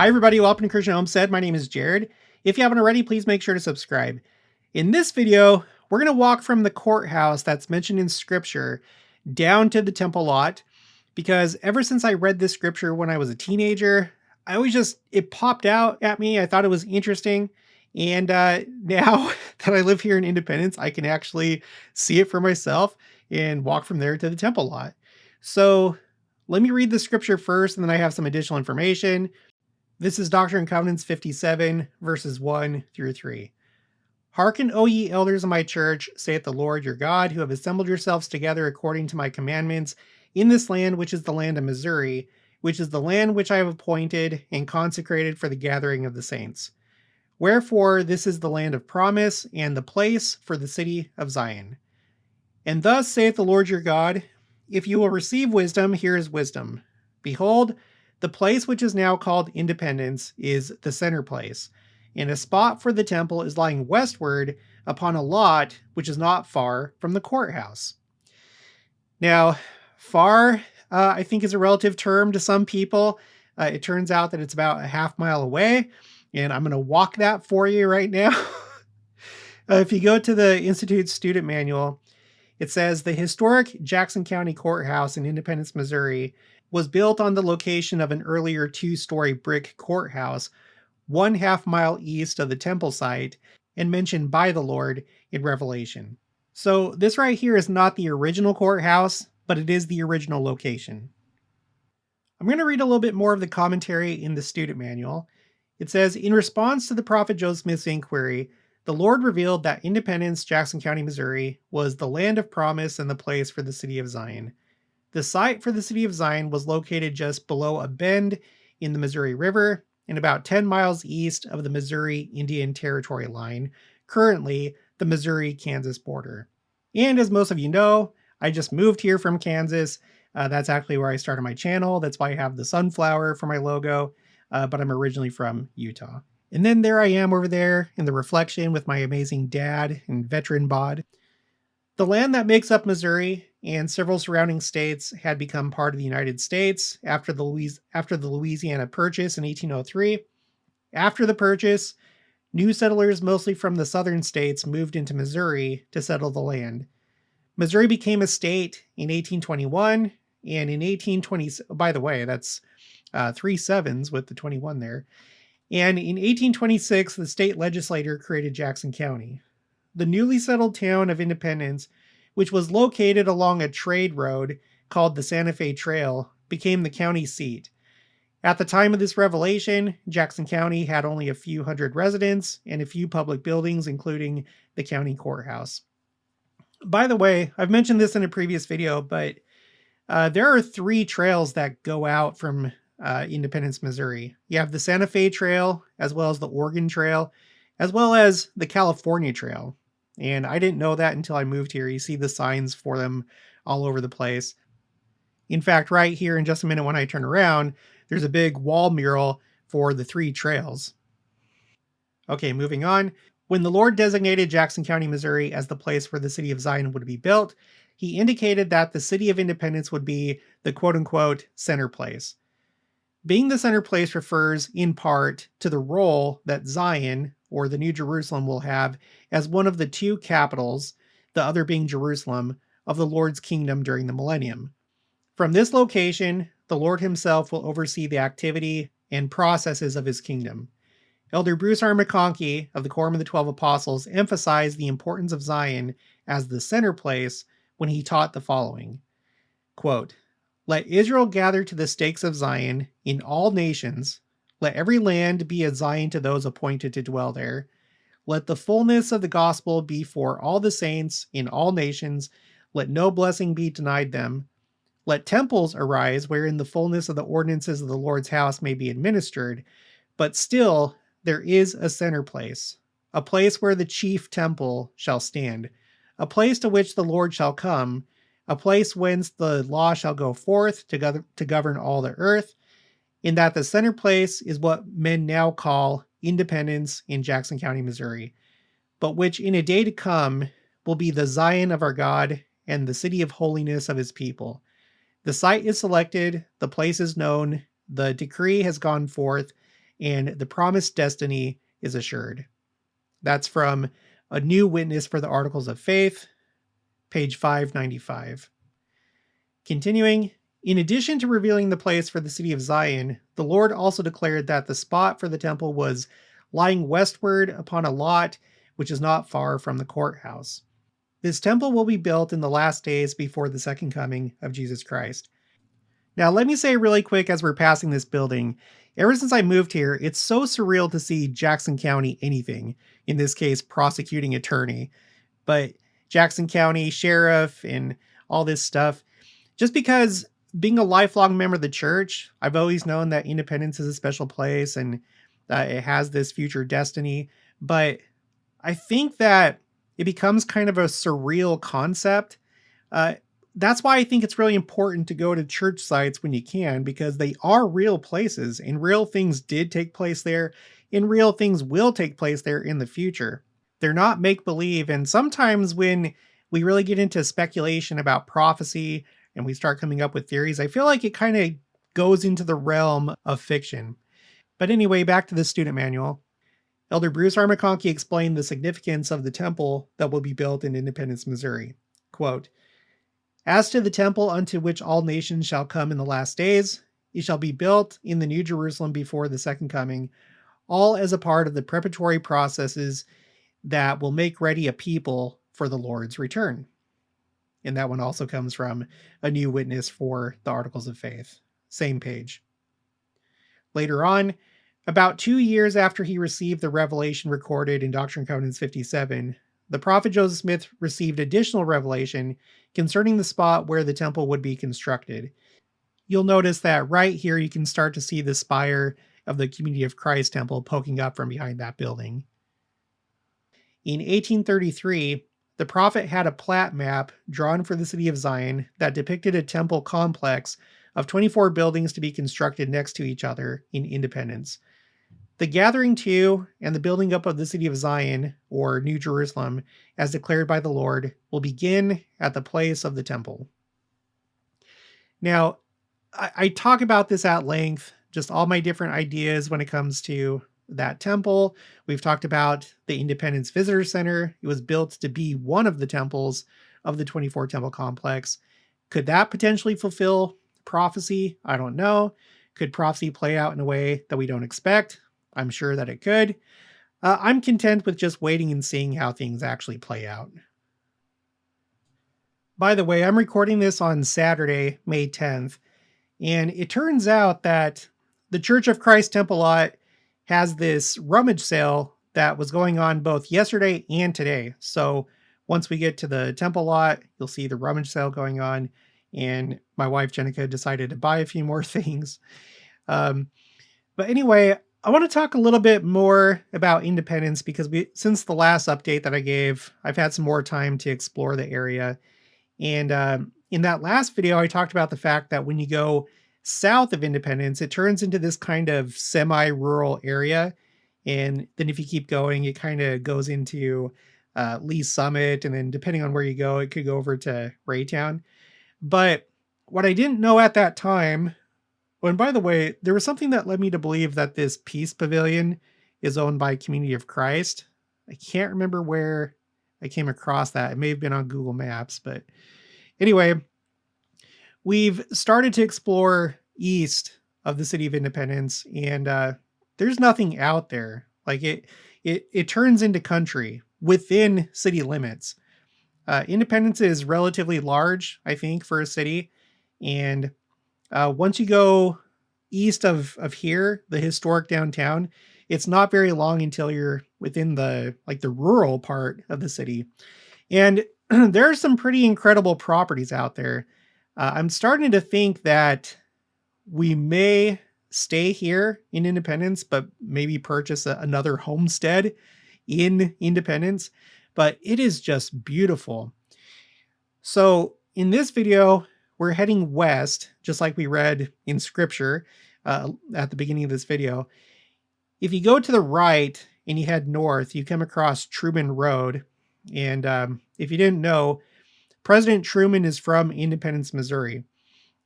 Hi everybody, welcome to Christian Homestead. My name is Jared. If you haven't already, please make sure to subscribe. In this video, we're going to walk from the courthouse that's mentioned in scripture down to the temple lot, because ever since I read this scripture when I was a teenager, it popped out at me. I thought it was interesting. And now that I live here in Independence, I can actually see it for myself and walk from there to the temple lot. So let me read the scripture first, and then I have some additional information. This is Doctrine and Covenants 57, verses 1 through 3. Hearken, O ye elders of my church, saith the Lord your God, who have assembled yourselves together according to my commandments in this land, which is the land of Missouri, which is the land which I have appointed and consecrated for the gathering of the saints. Wherefore this is the land of promise, and the place for the city of Zion. And thus saith the Lord your God, if you will receive wisdom, here is wisdom. Behold, the place which is now called Independence is the center place, and a spot for the temple is lying westward upon a lot which is not far from the courthouse. Now, far, I think, is a relative term to some people. It turns out that it's about a half mile away, and I'm going to walk that for you right now. If you go to the Institute's student manual, it says the historic Jackson County Courthouse in Independence, Missouri was built on the location of an earlier 2-story brick courthouse 1/2 mile east of the temple site and mentioned by the Lord in Revelation. So this right here is not the original courthouse, but it is the original location. I'm going to read a little bit more of the commentary in the student manual. It says, in response to the prophet Joseph Smith's inquiry, the Lord revealed that Independence, Jackson County, Missouri, was the land of promise and the place for the city of Zion. The site for the city of Zion was located just below a bend in the Missouri River and about 10 miles east of the Missouri Indian Territory line, currently the Missouri-Kansas border. And as most of you know, I just moved here from Kansas. That's actually where I started my channel. That's why I have the sunflower for my logo, but I'm originally from Utah. And then there I am over there in the reflection with my amazing dad and veteran bod. The land that makes up Missouri and several surrounding states had become part of the United States after the Louisiana Purchase in 1803. After the purchase, new settlers, mostly from the southern states, moved into Missouri to settle the land. Missouri became a state in 1821, and in 1820, by the way, that's 3 sevens with the 21 there. And in 1826, the state legislature created Jackson County. The newly settled town of Independence, which was located along a trade road called the Santa Fe Trail, became the county seat. At the time of this revelation, Jackson County had only a few hundred residents and a few public buildings, including the county courthouse. By the way, I've mentioned this in a previous video, but there are 3 trails that go out from Independence, Missouri. You have the Santa Fe Trail, as well as the Oregon Trail, as well as the California Trail. And I didn't know that until I moved here. You see the signs for them all over the place. In fact, right here in just a minute when I turn around, there's a big wall mural for the 3 trails. Okay, moving on. When the Lord designated Jackson County, Missouri as the place where the city of Zion would be built, he indicated that the city of Independence would be the quote-unquote center place. Being the center place refers in part to the role that Zion, or the New Jerusalem, will have as one of the 2 capitals, the other being Jerusalem, of the Lord's kingdom during the millennium. From this location, the Lord himself will oversee the activity and processes of his kingdom. Elder Bruce R. McConkie of the Quorum of the 12 Apostles emphasized the importance of Zion as the center place when he taught the following, quote, let Israel gather to the stakes of Zion in all nations. Let every land be a Zion to those appointed to dwell there. Let the fullness of the gospel be for all the saints in all nations. Let no blessing be denied them. Let temples arise wherein the fullness of the ordinances of the Lord's house may be administered. But still there is a center place, a place where the chief temple shall stand, a place to which the Lord shall come, a place whence the law shall go forth to govern all the earth, in that the center place is what men now call Independence in Jackson County, Missouri, but which in a day to come will be the Zion of our God and the city of holiness of his people. The site is selected, the place is known, the decree has gone forth, and the promised destiny is assured. That's from A New Witness for the Articles of Faith, page 595. Continuing, in addition to revealing the place for the city of Zion, the Lord also declared that the spot for the temple was lying westward upon a lot which is not far from the courthouse. This temple will be built in the last days before the second coming of Jesus Christ. Now, let me say really quick as we're passing this building, ever since I moved here, it's so surreal to see Jackson County anything, in this case, prosecuting attorney, but Jackson County sheriff and all this stuff. Just because being a lifelong member of the church, I've always known that Independence is a special place and it has this future destiny. But I think that it becomes kind of a surreal concept. That's why I think it's really important to go to church sites when you can, because they are real places and real things did take place there and real things will take place there in the future. They're not make-believe. And sometimes when we really get into speculation about prophecy and we start coming up with theories, I feel like it kind of goes into the realm of fiction. But anyway, back to the student manual. Elder Bruce R. McConkie explained the significance of the temple that will be built in Independence, Missouri. Quote, "As to the temple unto which all nations shall come in the last days, it shall be built in the New Jerusalem before the second coming, all as a part of the preparatory processes that will make ready a people for the Lord's return." And that one also comes from A New Witness for the Articles of Faith. Same page. Later on, about 2 years after he received the revelation recorded in Doctrine and Covenants 57, the prophet Joseph Smith received additional revelation concerning the spot where the temple would be constructed. You'll notice that right here you can start to see the spire of the Community of Christ temple poking up from behind that building. In 1833, the prophet had a plat map drawn for the city of Zion that depicted a temple complex of 24 buildings to be constructed next to each other in Independence. The gathering to and the building up of the city of Zion, or New Jerusalem, as declared by the Lord, will begin at the place of the temple. Now, I talk about this at length, just all my different ideas when it comes to that temple. We've talked about the Independence Visitor Center. It was built to be one of the temples of the 24 temple complex. Could that potentially fulfill prophecy? I don't know. Could prophecy play out in a way that we don't expect? I'm sure that it could. I'm content with just waiting and seeing how things actually play out. By the way, I'm recording this on Saturday, May 10th, and it turns out that the Church of Christ Temple Lot has this rummage sale that was going on both yesterday and today. So once we get to the temple lot, you'll see the rummage sale going on, and my wife Jenica decided to buy a few more things. But anyway, I want to talk a little bit more about Independence because since the last update that I gave, I've had some more time to explore the area. And in that last video, I talked about the fact that when you go south of Independence, it turns into this kind of semi-rural area. And then if you keep going, it kind of goes into Lee Summit. And then depending on where you go, it could go over to Raytown. But what I didn't know at that time, oh, and by the way, there was something that led me to believe that this Peace Pavilion is owned by Community of Christ. I can't remember where I came across that. It may have been on Google Maps, but anyway, we've started to explore east of the city of Independence, and there's nothing out there. Like it turns into country within city limits. Independence is relatively large, I think, for a city, and once you go east of here, the historic downtown, it's not very long until you're within the rural part of the city. And there are some pretty incredible properties out there. I'm starting to think that we may stay here in Independence, but maybe purchase another homestead in Independence. But it is just beautiful. So in this video, we're heading west, just like we read in scripture at the beginning of this video. If you go to the right and you head north, you come across Truman Road. And if you didn't know, President Truman is from Independence, Missouri.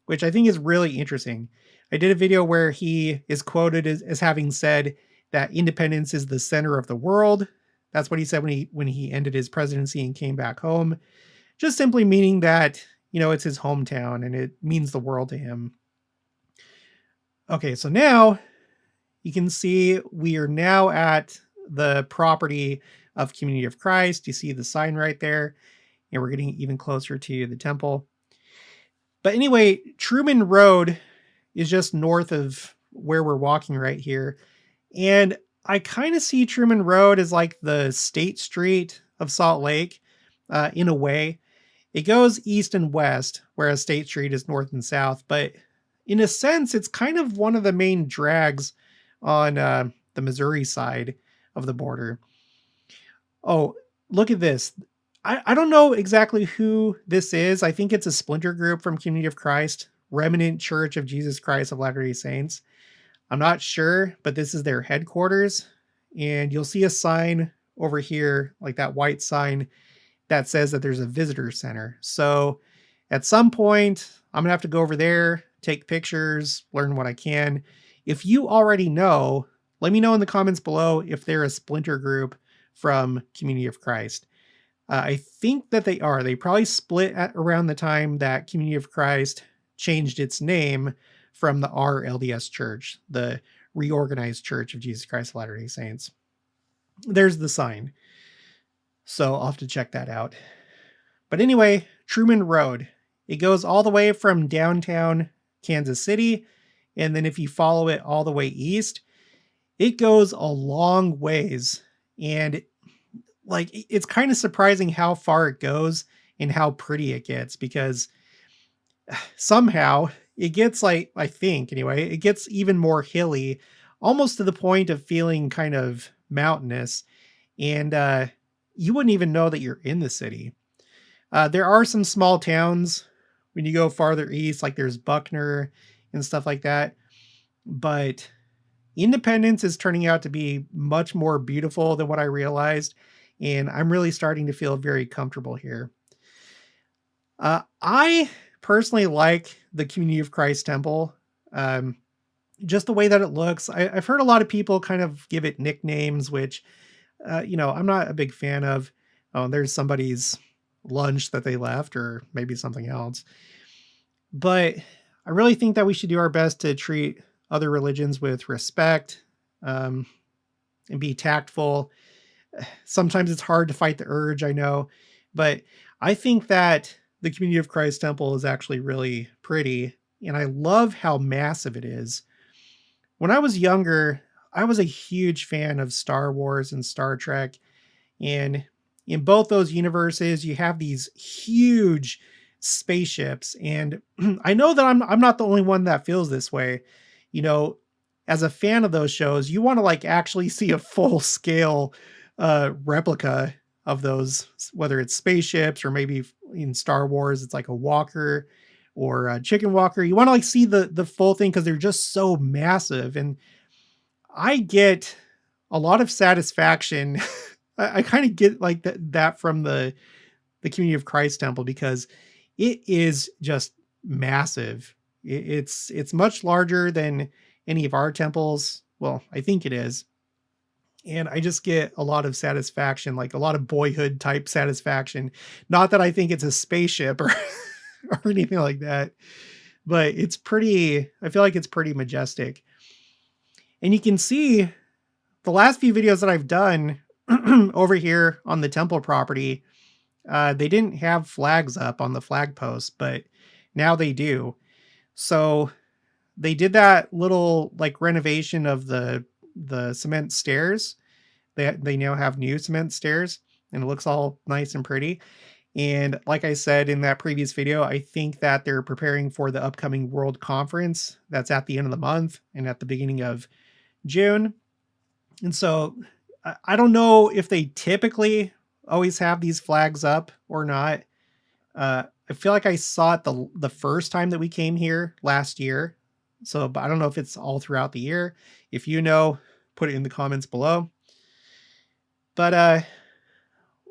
which I think is really interesting. I did a video where he is quoted as having said that independence is the center of the world. That's what he said when he ended his presidency and came back home. Just simply meaning that, it's his hometown and it means the world to him. Okay, so now you can see we are now at the property of Community of Christ. You see the sign right there, and we're getting even closer to the temple. But anyway, Truman Road is just north of where we're walking right here. And I kind of see Truman Road as like the State Street of Salt Lake, in a way. It goes east and west, whereas State Street is north and south. But in a sense, it's kind of one of the main drags on the Missouri side of the border. Oh, look at this. I don't know exactly who this is. I think it's a splinter group from Community of Christ, Remnant Church of Jesus Christ of Latter-day Saints. I'm not sure, but this is their headquarters. And you'll see a sign over here, like that white sign, that says that there's a visitor center. So at some point, I'm going to have to go over there, take pictures, learn what I can. If you already know, let me know in the comments below if they're a splinter group from Community of Christ. I think that they are. They probably split at around the time that Community of Christ changed its name from the RLDS Church, the Reorganized Church of Jesus Christ of Latter-day Saints. There's the sign. So I'll have to check that out. But anyway, Truman Road. It goes all the way from downtown Kansas City. And then if you follow it all the way east, it goes a long ways. And like, it's kind of surprising how far it goes and how pretty it gets, because somehow it gets, like, I think anyway, it gets even more hilly, almost to the point of feeling kind of mountainous. And you wouldn't even know that you're in the city. There are some small towns when you go farther east, like there's Buckner and stuff like that. But Independence is turning out to be much more beautiful than what I realized. And I'm really starting to feel very comfortable here. I personally like the Community of Christ Temple. Just the way that it looks. I've heard a lot of people kind of give it nicknames, which, I'm not a big fan of. Oh, there's somebody's lunch that they left, or maybe something else. But I really think that we should do our best to treat other religions with respect, and be tactful. Sometimes it's hard to fight the urge, I know, but I think that the Community of Christ Temple is actually really pretty, and I love how massive it is. When I was younger, I was a huge fan of Star Wars and Star Trek, and in both those universes, you have these huge spaceships, and I know that I'm not the only one that feels this way. As a fan of those shows, you want to like actually see a full scale replica of those, whether it's spaceships or maybe in Star Wars, it's like a walker or a chicken walker. You want to like see the full thing because they're just so massive. And I get a lot of satisfaction. I kind of get like that from the Community of Christ Temple, because it is just massive. It's much larger than any of our temples. Well, I think it is. And I just get a lot of satisfaction, like a lot of boyhood type satisfaction. Not that I think it's a spaceship or, or anything like that, but it's pretty, I feel like it's pretty majestic. And you can see the last few videos that I've done over here on the temple property, they didn't have flags up on the flag posts, but now they do. So they did that little like renovation of the cement stairs. They now have new cement stairs, and it looks all nice and pretty. And like I said in that previous video, I think that they're preparing for the upcoming World Conference that's at the end of the month and at the beginning of June. And so I don't know if they typically always have these flags up or not. I feel like I saw it the first time that we came here last year. So, but I don't know if it's all throughout the year. If you know, put it in the comments below. But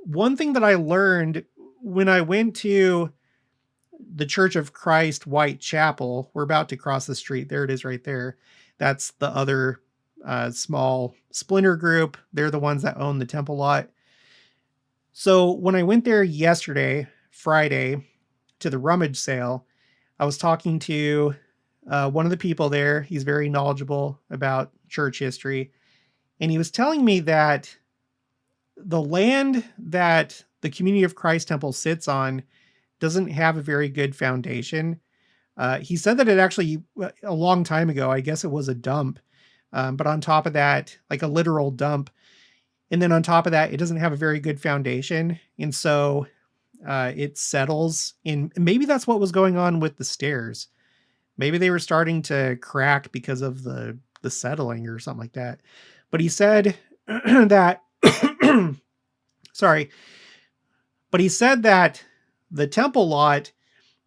one thing that I learned when I went to the Church of Christ White Chapel. We're about to cross the street. There it is right there. That's the other small splinter group. They're the ones that own the temple lot. So when I went there yesterday, Friday, to the rummage sale, I was talking to one of the people there. He's very knowledgeable about church history. And he was telling me that the land that the Community of Christ Temple sits on doesn't have a very good foundation. He said that it actually, a long time ago, I guess it was a dump. But on top of that, like a literal dump. And then on top of that, it doesn't have a very good foundation. And so it settles in. Maybe that's what was going on with the stairs. Maybe they were starting to crack because of the settling or something like that. But he said that, sorry, but he said that the temple lot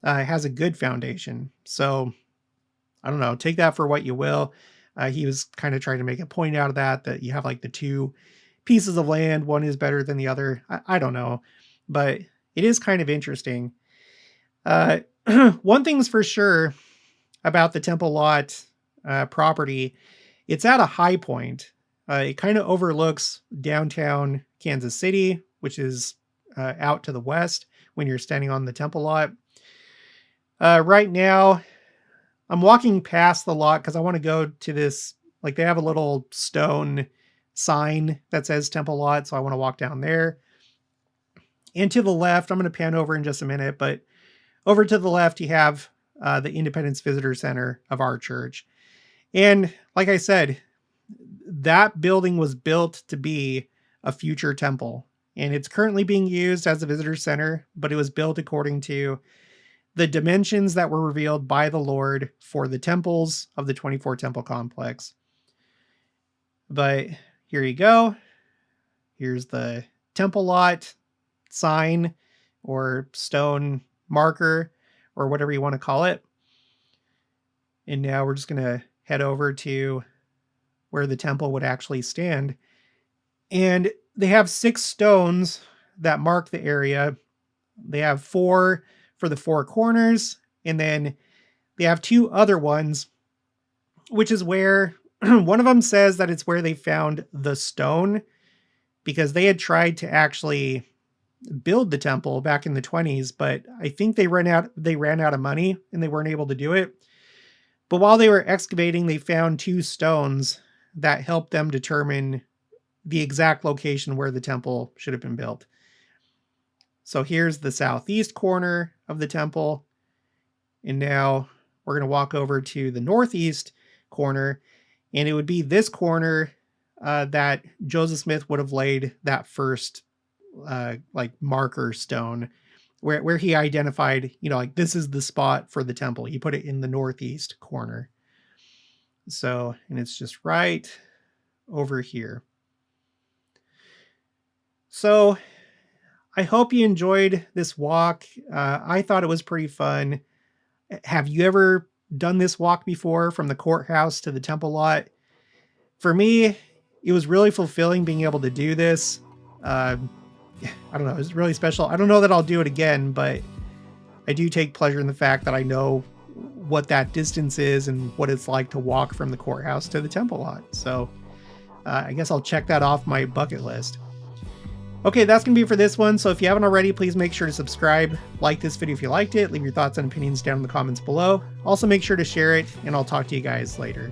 has a good foundation. So I don't know, take that for what you will. He was kind of trying to make a point out of that you have like the two pieces of land. One is better than the other. I don't know, but it is kind of interesting. One thing's for sure about the temple lot property. It's at a high point. It kind of overlooks downtown Kansas City, which is out to the west when you're standing on the temple lot. Right now, I'm walking past the lot because I want to go to this, like they have a little stone sign that says temple lot. So I want to walk down there. And to the left, I'm going to pan over in just a minute, but over to the left, you have the Independence Visitor Center of our church. And like I said, that building was built to be a future temple. And it's currently being used as a visitor center, but it was built according to the dimensions that were revealed by the Lord for the temples of the 24 temple complex. But here you go. Here's the temple lot sign or stone marker or whatever you want to call it. And now we're just going to head over to where the temple would actually stand. And they have 6 stones that mark the area. They have 4 for the 4 corners, and then they have 2 other ones, which is where one of them says that it's where they found the stone, because they had tried to actually build the temple back in the 20s, but I think they ran out of money and they weren't able to do it. But while they were excavating, they found 2 stones that helped them determine the exact location where the temple should have been built. So here's the southeast corner of the temple. And now we're going to walk over to the northeast corner. And it would be this corner that Joseph Smith would have laid that first like marker stone where he identified, like this is the spot for the temple. He put it in the northeast corner. So, and it's just right over here. So I hope you enjoyed this walk. I thought it was pretty fun. Have you ever done this walk before from the courthouse to the temple lot? For me, it was really fulfilling being able to do this. I don't know. It was really special. I don't know that I'll do it again, but I do take pleasure in the fact that I know what that distance is and what it's like to walk from the courthouse to the temple lot. So I guess I'll check that off my bucket list. Okay, that's going to be it for this one. So if you haven't already, please make sure to subscribe, like this video if you liked it, leave your thoughts and opinions down in the comments below. Also make sure to share it, and I'll talk to you guys later.